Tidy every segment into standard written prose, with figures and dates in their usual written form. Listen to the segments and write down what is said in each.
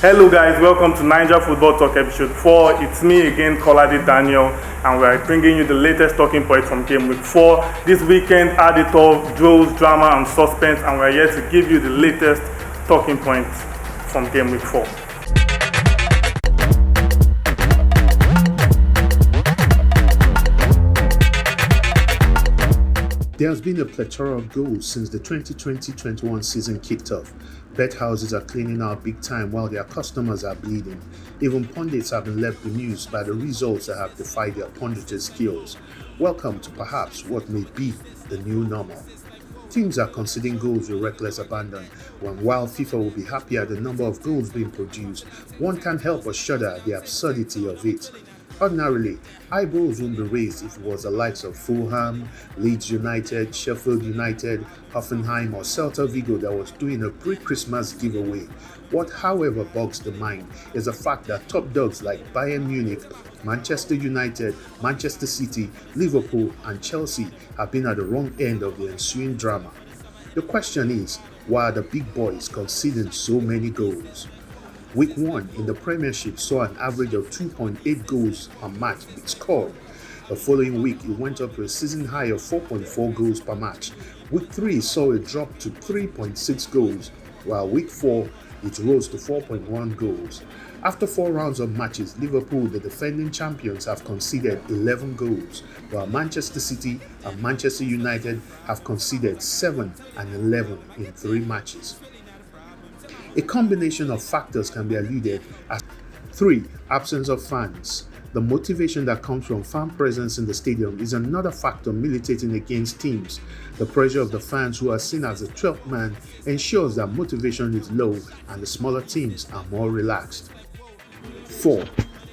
Hello guys, welcome to Naija Football Talk episode 4. It's me again, Kolade Daniel, and we're bringing you the latest talking points from game week 4. This weekend added of drills, drama and suspense, and we're here to give you the latest talking points from game week 4. There has been a plethora of goals since the 2020-21 season kicked off. Bet houses are cleaning out big time while their customers are bleeding. Even pundits have been left bemused by the results that have defied their punditry skills. Welcome to perhaps what may be the new normal. Teams are conceding goals with reckless abandon. While FIFA will be happy at the number of goals being produced, one can't help but shudder at the absurdity of it. Ordinarily, eyebrows wouldn't be raised if it was the likes of Fulham, Leeds United, Sheffield United, Hoffenheim or Celta Vigo that was doing a pre-Christmas giveaway. What however bogs the mind is the fact that top dogs like Bayern Munich, Manchester United, Manchester City, Liverpool and Chelsea have been at the wrong end of the ensuing drama. The question is, why are the big boys conceding so many goals? Week 1 in the Premiership saw an average of 2.8 goals per match being scored. The following week, it went up to a season high of 4.4 goals per match. Week 3 saw a drop to 3.6 goals, while Week 4, it rose to 4.1 goals. After 4 rounds of matches, Liverpool, the defending champions, have conceded 11 goals, while Manchester City and Manchester United have conceded 7 and 11 in 3 matches. A combination of factors can be alluded as 3. Absence of fans. The motivation that comes from fan presence in the stadium is another factor militating against teams. The pressure of the fans who are seen as the 12th man ensures that motivation is low and the smaller teams are more relaxed. 4.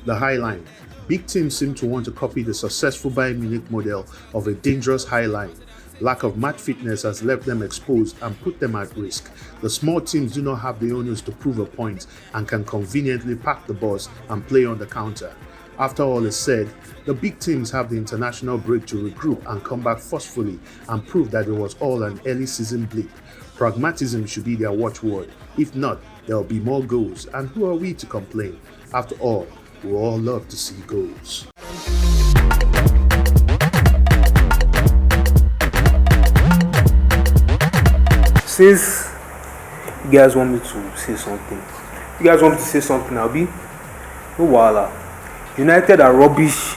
The high line. Big teams seem to want to copy the successful Bayern Munich model of a dangerous high line. Lack of match fitness has left them exposed and put them at risk. The small teams do not have the onus to prove a point and can conveniently pack the bus and play on the counter. After all is said, the big teams have the international break to regroup and come back forcefully and prove that it was all an early season blip. Pragmatism should be their watchword. If not, there will be more goals, and who are we to complain? After all, we all love to see goals. Since you guys want me to say something, I'll be no wahala. United are rubbish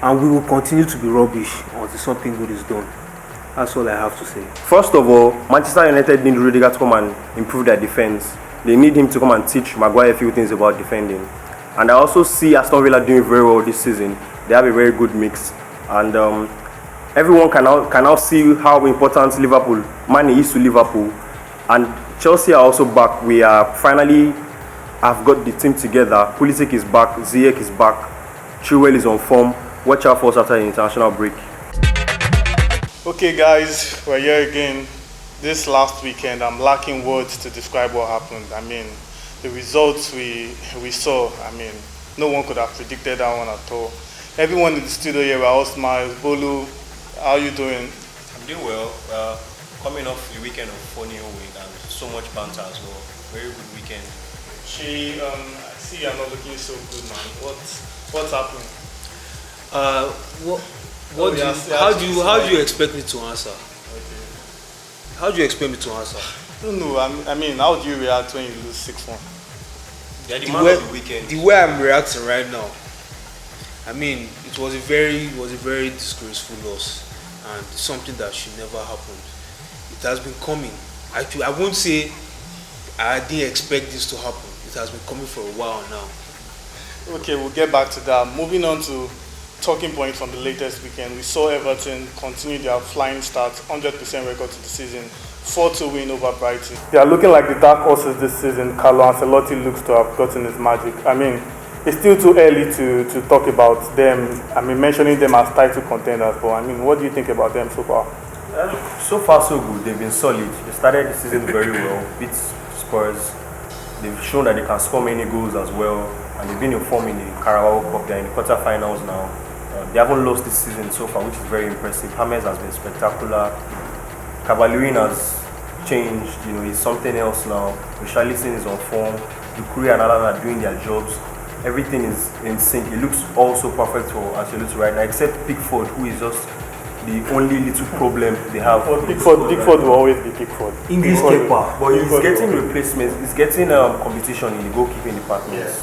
and we will continue to be rubbish until something good is done. That's all I have to say. First of all, Manchester United need Rudiger to come and improve their defense. They need him to come and teach Maguire a few things about defending. And I also see Aston Villa doing very well this season. They have a very good mix. And everyone can now see how important Man is to Liverpool. And Chelsea are also back. We are finally have got the team together. Pulisic is back, Ziyech is back, Chilwell is on form. Watch out for us after the international break. Okay guys, we're here again. This last weekend, I'm lacking words to describe what happened. I mean, the results we saw, no one could have predicted that one at all. Everyone in the studio here were all smiles. Bolu, how are you doing? I'm doing well. Coming off a weekend of funny win and so much banter as well. Very good weekend. I see you're not looking so good, man. What's happening? How do you expect me to answer? Okay. How do you expect me to answer? I don't know. How do you react when you lose 6-1? Yeah, the man of the weekend. The way I'm reacting right now, it was a very disgraceful loss and something that should never happen. It has been coming. I won't say I didn't expect this to happen. It has been coming for a while now. Okay, we'll get back to that. Moving on to talking points from the latest weekend. We saw Everton continue their flying start, 100% record to the season, 4-2 win over Brighton. They are looking like the dark horses this season. Carlo Ancelotti looks to have gotten his magic. It's still too early to talk about them. Mentioning them as title contenders. But what do you think about them so far? So far so good. They've been solid. They started the season very well. Beat Spurs. They've shown that they can score many goals as well. And they've been in form in the Carabao Cup. They're in the quarterfinals now. They haven't lost this season so far, which is very impressive. James has been spectacular. Cavallini has changed. He's something else now. Richarlison is on form. Ducouré and Alan are doing their jobs. Everything is in sync. It looks also perfect for Ancelotti right now, except Pickford, who is just the only little problem they have. Pickford will always be Pickford. English keeper, but he's getting replacements. He's getting competition in the goalkeeping department. Yes.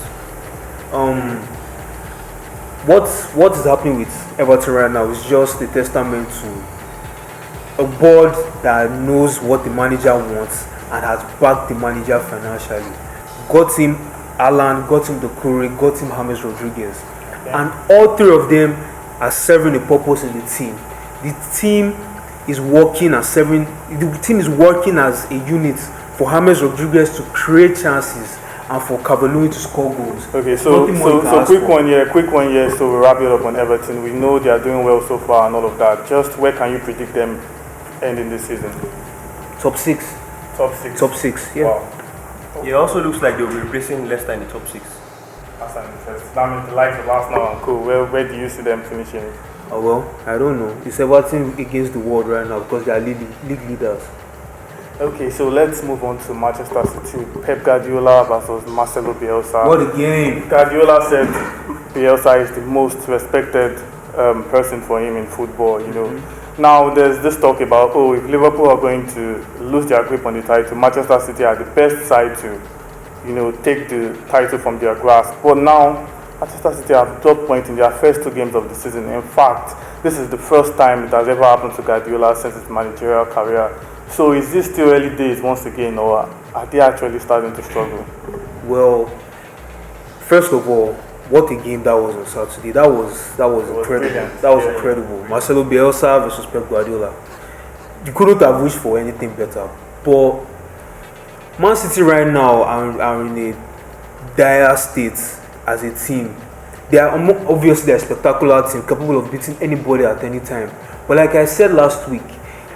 What is happening with Everton right now is just a testament to a board that knows what the manager wants and has backed the manager financially. Got him Alan, got him Doucouré, got him James Rodriguez, and all three of them are serving a purpose in the team. The team is working as a unit for James Rodriguez to create chances and for Cavallini to score goals. Okay, so quick one here, so we wrap it up on Everton. We know they are doing well so far and all of that. Just where can you predict them ending this season? Top six. Top six, yeah. Wow. It also looks like they'll be replacing Leicester in the top 6. That's an interest. That means the likes of Arsenal and co. Where do you see them finishing it? Oh well, I don't know. It's Everton against the world right now because they are league leaders. Okay, so let's move on to Manchester City. Pep Guardiola versus Marcelo Bielsa. What a game! Guardiola said Bielsa is the most respected person for him in football, you know. Now there's this talk about, if Liverpool are going to lose their grip on the title, Manchester City are the best side to, take the title from their grasp. But now, Manchester City have dropped points in their first 2 games of the season. In fact, this is the first time it has ever happened to Guardiola since his managerial career. So is this still early days once again, or are they actually starting to struggle? Well, first of all, what a game that was on Saturday. That was incredible. Brilliant. That was incredible. Marcelo Bielsa versus Pep Guardiola. You couldn't have wished for anything better. But Man City right now are in a dire state as a team. They are obviously a spectacular team, capable of beating anybody at any time. But like I said last week,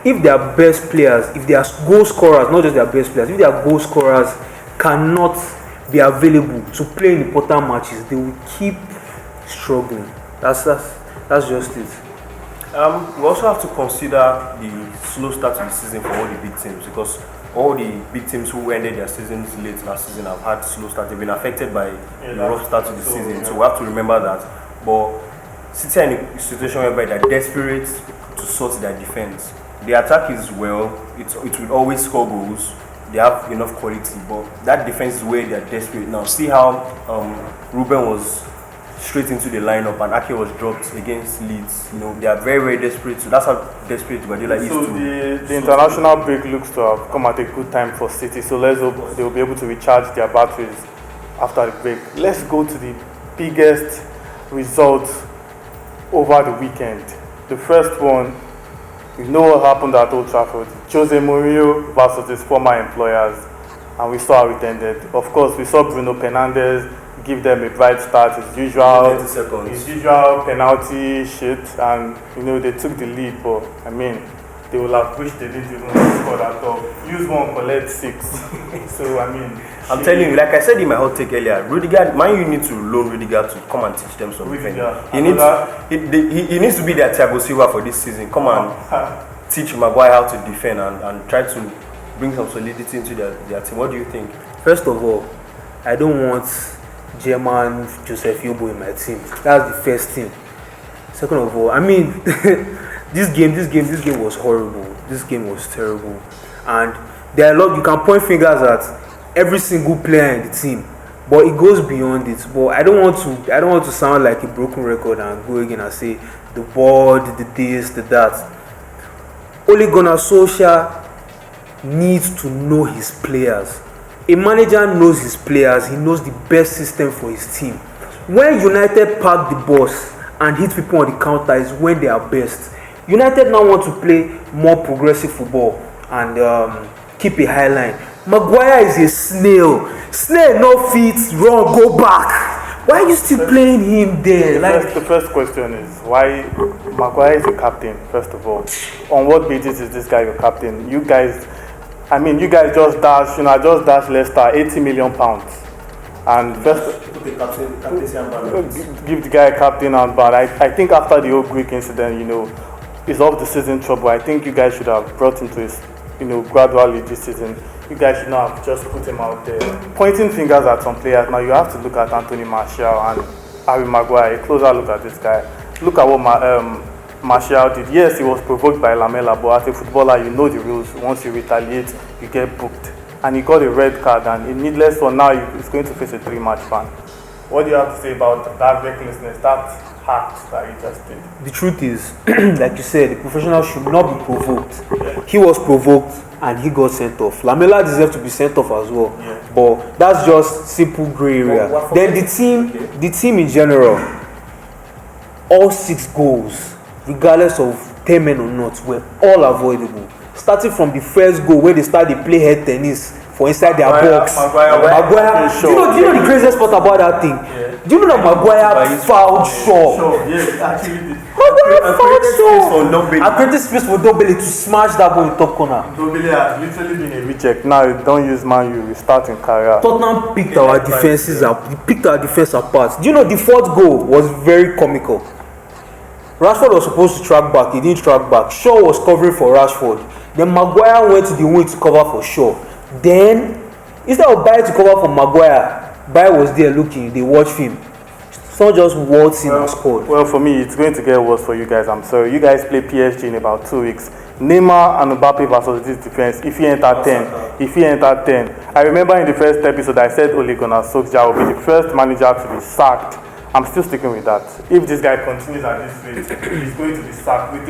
if their best players, if their goal scorers, not just their best players, if their goal scorers cannot be available to play in important matches, they will keep struggling. That's just it. We also have to consider the slow start to the season for all the big teams, because all the big teams who ended their seasons late last season have had slow start. They've been affected by the rough start to the season, so we have to remember that. But City are in a situation whereby they're desperate to sort their defense. The attack is it will always score goals. They have enough quality, but that defense is where they're desperate now. See how Ruben was straight into the lineup and Ake was dropped against Leeds. They are very, very desperate. So that's how desperate Guardiola is. So the international break looks to have come at a good time for City. So let's hope they will be able to recharge their batteries after the break. Let's go to the biggest result over the weekend. The first one, we know what happened at Old Trafford. Jose Mourinho versus his former employers, and we saw how it ended. Of course, we saw Bruno Fernandes give them a bright start, his usual penalty shit, and they took the lead. But they will have wished they didn't even score at all. Use one, collect 6. So I'm telling you, like I said in my hot take earlier, you need to loan Rudiger to come and teach them some defending. He needs to be their Thiago Silva for this season. Come and teach Maguire how to defend and try to bring some solidity into their team. What do you think? First of all, I don't want German Joseph Yobo in my team. That's the first thing. Second of all, this game was horrible. This game was terrible, and there are a lot you can point fingers at every single player in the team, but it goes beyond it. But I don't want to sound like a broken record and go again and say the board, the this, the that. Ole Gunnar Solskjaer needs to know his players. A manager knows his players. He knows the best system for his team. When United park the bus and hit people on the counter is when they are best. United now want to play more progressive football and keep a high line. Maguire is a snail. Snail no feet, run, go back. Why are you still playing him there? The first question is why Maguire is your captain, first of all. On what basis is this guy your captain? You guys just dash Leicester £80 million. And first, give the guy a captain and but I think after the whole Greek incident, he's off the season trouble. I think you guys should have brought him to his, gradually this season. You guys should not have just put him out there. Pointing fingers at some players, now you have to look at Anthony Martial and Harry Maguire. A closer look at this guy. Look at what Martial did. Yes, he was provoked by Lamela, but as a footballer, you know the rules. Once you retaliate, you get booked. And he got a red card, and a needless one. Now he's going to face a 3-match ban. What do you have to say about that recklessness, that act that he just did? The truth is, like you said, the professional should not be provoked. Yeah. He was provoked and he got sent off. Lamela deserves to be sent off as well. Yeah. But that's just simple grey area. Then the team in general, all 6 goals, regardless of 10 men or not, were all avoidable. Starting from the first goal where they started play head tennis for inside their box. Maguire. Do you know the craziest part about that thing? Yeah. Do you know that Maguire fouled Shaw? Yes, actually. Maguire fouled Shaw. I created space for Dombele to smash that ball in top corner. Dombele has literally been a reject. Now don't use Man U. We start in career. Tottenham picked our defenses up. He picked our defense apart. Do you know the 4th goal was very comical? Rashford was supposed to track back. He didn't track back. Shaw was covering for Rashford. Then Maguire went to the wing to cover for Shaw. Then, instead of Bayer to cover for Maguire, Bayer was there looking. They watched him. Someone just waltzed in and scored. Well, for me, it's going to get worse for you guys. I'm sorry. You guys play PSG in about 2 weeks. Neymar and Mbappe versus this defense. If he entered 10. I remember in the first episode, I said Ole Gunnar Solskjaer will be the first manager to be sacked. I'm still sticking with that. If this guy continues at this rate, he's going to be sacked. With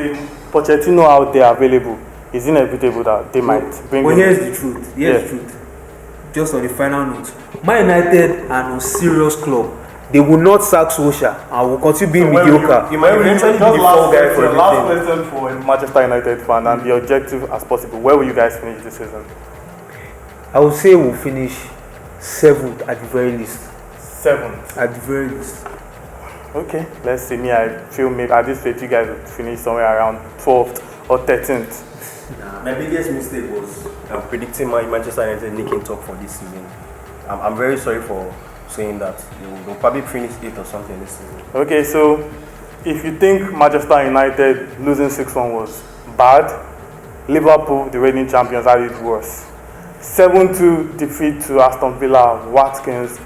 Pochettino out there available, it's inevitable that they might bring him. But here's the truth. Here's the truth. Just on the final note, Man United are a serious club. They will not sack Solskjaer and will continue being mediocre. You might eventually be the fall guy for the last question for a Manchester United fan and the objective as possible. Where will you guys finish this season? I would say we'll finish 7th at the very least. 7th? At the very least. Okay, let's see. Me, I feel maybe at this rate you guys will finish somewhere around 12th or 13th. My biggest mistake was predicting Manchester United nicking top for this season. I'm very sorry for saying that. They'll probably finish 8th or something this season. Okay, so if you think Manchester United losing 6-1 was bad, Liverpool, the reigning champions, had it worse. 7-2 defeat to Aston Villa, Watkins,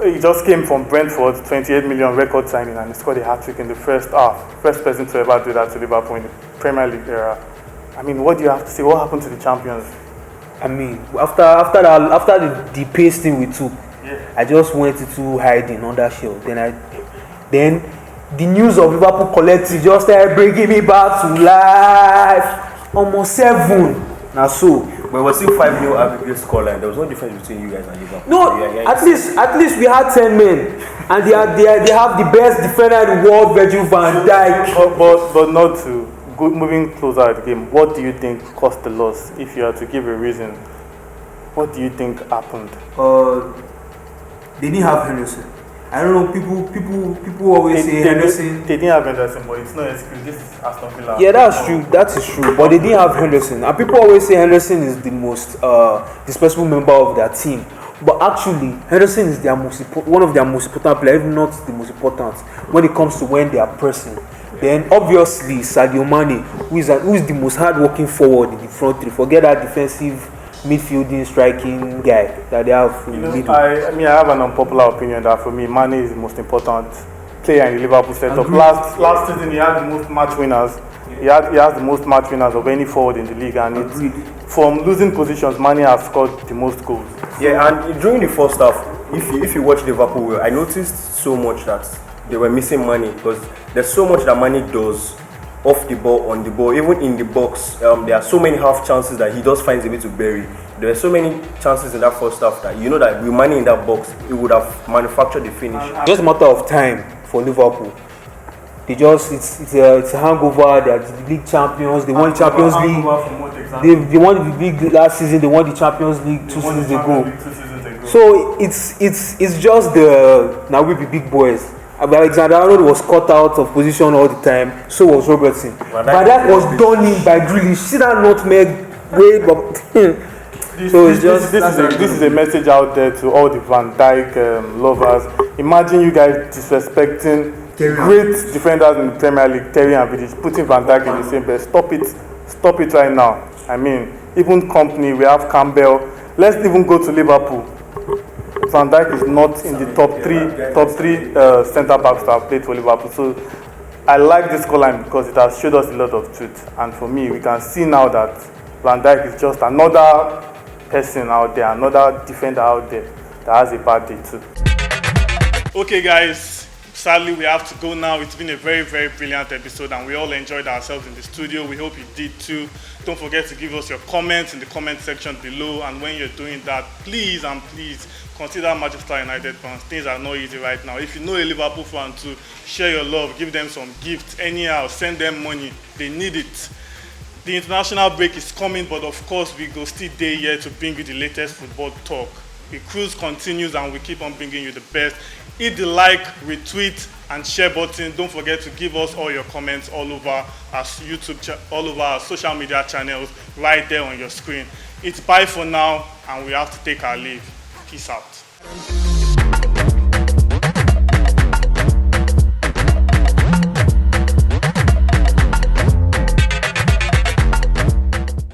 he just came from Brentford, 28 million record signing, and he scored a hat-trick in the first half. First person to ever do that to Liverpool in the Premier League era. I mean, what do you have to say? What happened to the champions? I mean, after the pasting we took, I just went into hiding under shell. Then the news of Liverpool collective just started bringing me back to life. Almost 7. Now so. But it was still 5-0 aggregate scoreline. There was no difference between you guys and Liverpool. No, at least we had 10 men, and they have the best defender in the world, Virgil van Dijk. But not to moving closer at the game. What do you think caused the loss? If you had to give a reason, what do you think happened? They didn't have Henderson. I don't know. People always say Henderson. They didn't have Henderson, but it's no excuse. This is Aston Villa. Yeah, that's true. That is true. But they didn't have Henderson, and people always say Henderson is the most dispensable member of their team. But actually, Henderson is one of their most important players, if not the most important, when it comes to when they are pressing. Then obviously Sadio Mane, who is the most hard-working forward in the front three. Forget that defensive, midfielding, striking guy that they have in the middle. I have an unpopular opinion that for me, Mane is the most important player in the Liverpool setup. Last season, he had the most match winners. He has the most match winners of any forward in the league, and from losing positions, Mane has scored the most goals. Yeah, and during the first half, if you watch Liverpool, I noticed so much that they were missing Mane, because there's so much that Mane does off the ball, on the ball, even in the box. There are so many half chances that he just finds a way to bury. There are so many chances in that first half that you know that with Mane in that box, he would have manufactured the finish. Just a matter of time for Liverpool. It's a hangover. They are the league champions. They won the Champions League. They won the league last season. They won the Champions League 2 seasons ago. So it's just now we be big boys. Alexander Arnold was cut out of position all the time. So was Robertson. But that was done in by Grealish. See that nutmeg way. This is a message out there to all the Van Dijk lovers. Imagine you guys disrespecting great defenders in the Premier League, Terry and Vidic, putting Van Dijk in the same bed. Stop it right now. I mean, even Company, we have Campbell. Let's even go to Liverpool. Van Dijk is not in the top three centre backs that have played for Liverpool. So I like this scoreline because it has showed us a lot of truth. And for me, we can see now that Van Dijk is just another person out there, another defender out there that has a bad day too. Okay, guys. Sadly, we have to go now. It's been a very, very brilliant episode and we all enjoyed ourselves in the studio. We hope you did too. Don't forget to give us your comments in the comment section below. And when you're doing that, please and please consider Manchester United fans. Things are not easy right now. If you know a Liverpool fan too, share your love, give them some gifts, anyhow, send them money. They need it. The international break is coming, but of course, we go still day here to bring you the latest football talk. The cruise continues and we keep on bringing you the best. Hit the like, retweet, and share button. Don't forget to give us all your comments all over our all over our social media channels right there on your screen. It's bye for now, and we have to take our leave. Peace out.